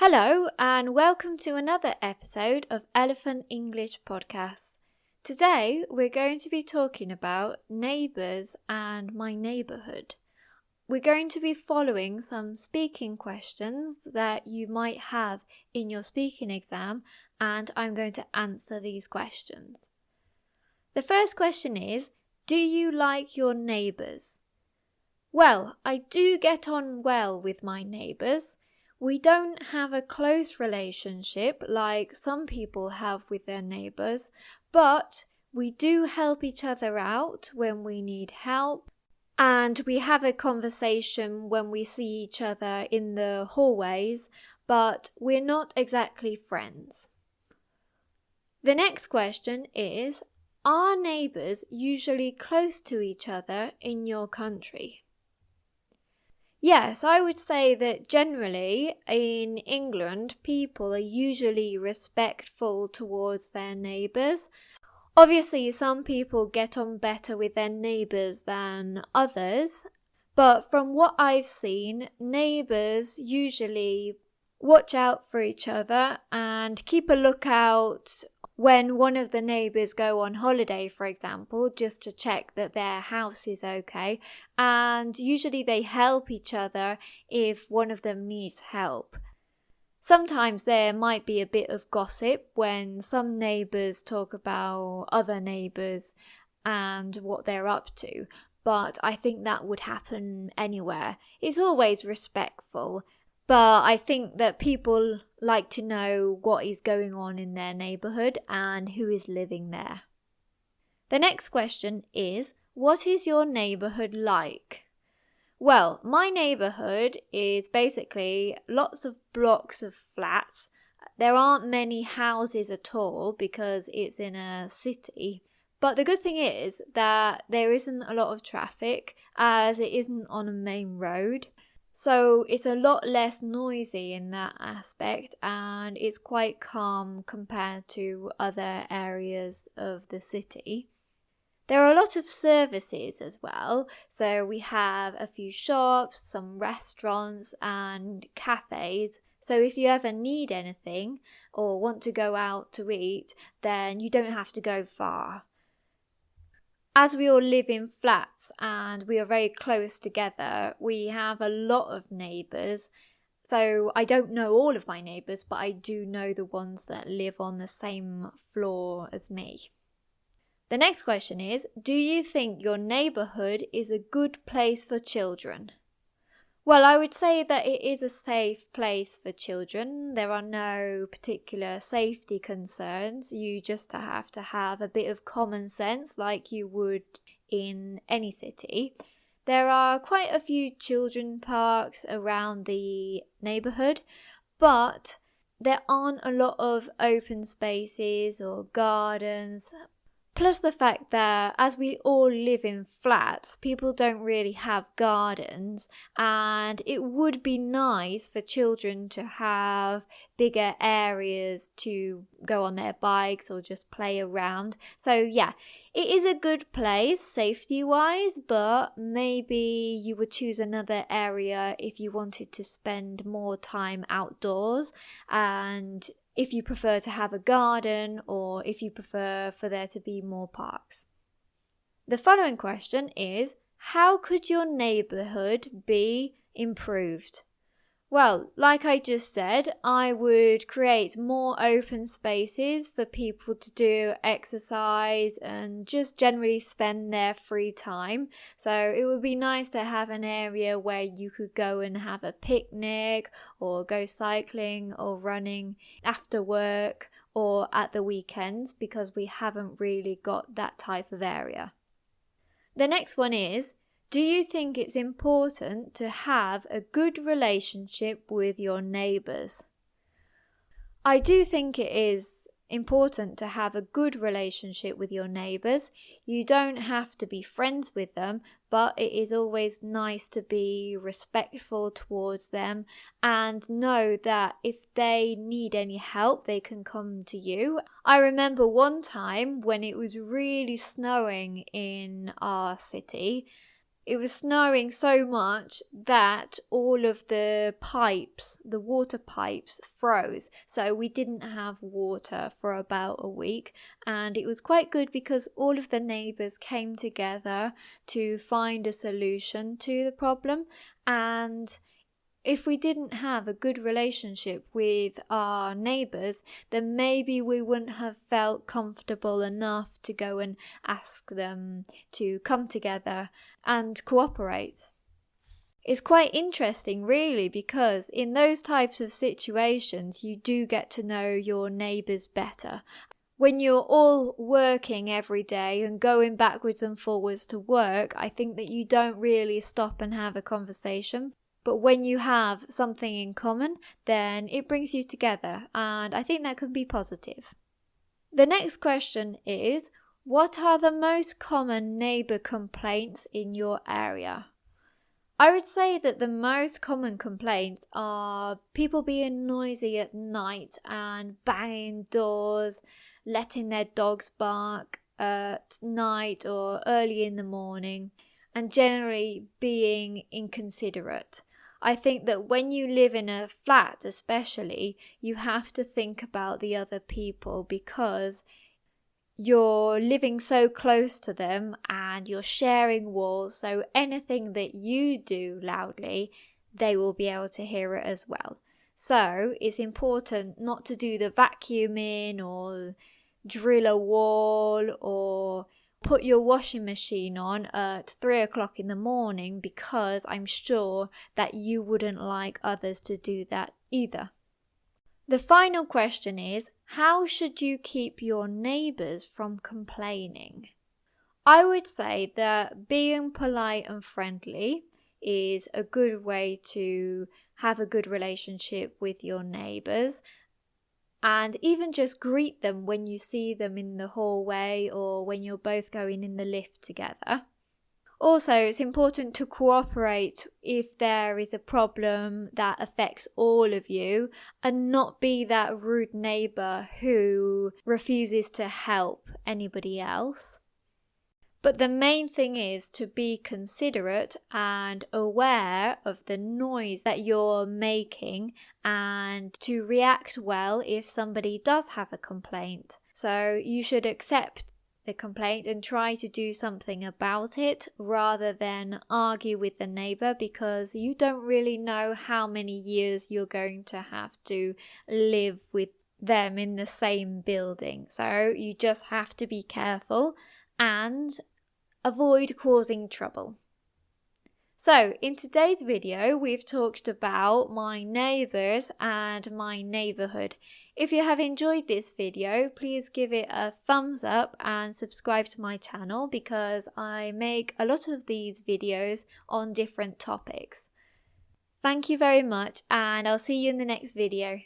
Hello and welcome to another episode of Elephant English Podcast. Today we're going to be talking about neighbours and my neighbourhood. We're going to be following some speaking questions that you might have in your speaking exam, and I'm going to answer these questions. The first question is, do you like your neighbours? Well, I do get on well with my neighbours. We don't have a close relationship like some people have with their neighbours, but we do help each other out when we need help, and we have a conversation when we see each other in the hallways, but we're not exactly friends. The next question is, are neighbours usually close to each other in your country? Yes, I would say that generally in England, people are usually respectful towards their neighbours. Obviously, some people get on better with their neighbours than others, but from what I've seen, neighbours usually watch out for each other and keep a lookout when one of the neighbours go on holiday, for example, just to check that their house is okay, and usually they help each other if one of them needs help. Sometimes there might be a bit of gossip when some neighbours talk about other neighbours and what they're up to, but I think that would happen anywhere. It's always respectful. But I think that people like to know what is going on in their neighbourhood and who is living there. The next question is, what is your neighbourhood like? Well, my neighbourhood is basically lots of blocks of flats. There aren't many houses at all because it's in a city. But the good thing is that there isn't a lot of traffic as it isn't on a main road. So it's a lot less noisy in that aspect, and it's quite calm compared to other areas of the city. There are a lot of services as well, so we have a few shops, some restaurants and cafes. So if you ever need anything or want to go out to eat, then you don't have to go far. As we all live in flats and we are very close together, we have a lot of neighbours. So I don't know all of my neighbours, but I do know the ones that live on the same floor as me. The next question is, do you think your neighbourhood is a good place for children? Well, I would say that it is a safe place for children. There are no particular safety concerns. You just have to have a bit of common sense like you would in any city. There are quite a few children parks around the neighbourhood, but there aren't a lot of open spaces or gardens. Plus the fact that as we all live in flats, people don't really have gardens, and it would be nice for children to have bigger areas to go on their bikes or just play around. So yeah, it is a good place safety-wise, but maybe you would choose another area if you wanted to spend more time outdoors, and if you prefer to have a garden or if you prefer for there to be more parks. The following question is, how could your neighbourhood be improved? Well, like I just said, I would create more open spaces for people to do exercise and just generally spend their free time. So it would be nice to have an area where you could go and have a picnic or go cycling or running after work or at the weekends, because we haven't really got that type of area. The next one is, do you think it's important to have a good relationship with your neighbours? I do think it is important to have a good relationship with your neighbours. You don't have to be friends with them, but it is always nice to be respectful towards them and know that if they need any help, they can come to you. I remember one time when it was really snowing in our city, It was snowing so much that all of the pipes, the water pipes, froze. So we didn't have water for about a week. And it was quite good because all of the neighbours came together to find a solution to the problem. And if we didn't have a good relationship with our neighbours, then maybe we wouldn't have felt comfortable enough to go and ask them to come together and cooperate. It's quite interesting really, because in those types of situations you do get to know your neighbours better. When you're all working every day and going backwards and forwards to work, I think that you don't really stop and have a conversation. But when you have something in common, then it brings you together, and I think that can be positive. The next question is, what are the most common neighbour complaints in your area? I would say that the most common complaints are people being noisy at night and banging doors, letting their dogs bark at night or early in the morning, and generally being inconsiderate. I think that when you live in a flat especially, you have to think about the other people because you're living so close to them and you're sharing walls, so anything that you do loudly, they will be able to hear it as well. So it's important not to do the vacuuming or drill a wall or put your washing machine on at 3 o'clock in the morning, because I'm sure that you wouldn't like others to do that either. The final question is, how should you keep your neighbours from complaining? I would say that being polite and friendly is a good way to have a good relationship with your neighbours. And even just greet them when you see them in the hallway or when you're both going in the lift together. Also, it's important to cooperate if there is a problem that affects all of you and not be that rude neighbour who refuses to help anybody else. But the main thing is to be considerate and aware of the noise that you're making and to react well if somebody does have a complaint. So you should accept the complaint and try to do something about it rather than argue with the neighbour, because you don't really know how many years you're going to have to live with them in the same building. So you just have to be careful and avoid causing trouble. So in today's video, we've talked about my neighbours and my neighbourhood. If you have enjoyed this video, please give it a thumbs up and subscribe to my channel, because I make a lot of these videos on different topics. Thank you very much, and I'll see you in the next video.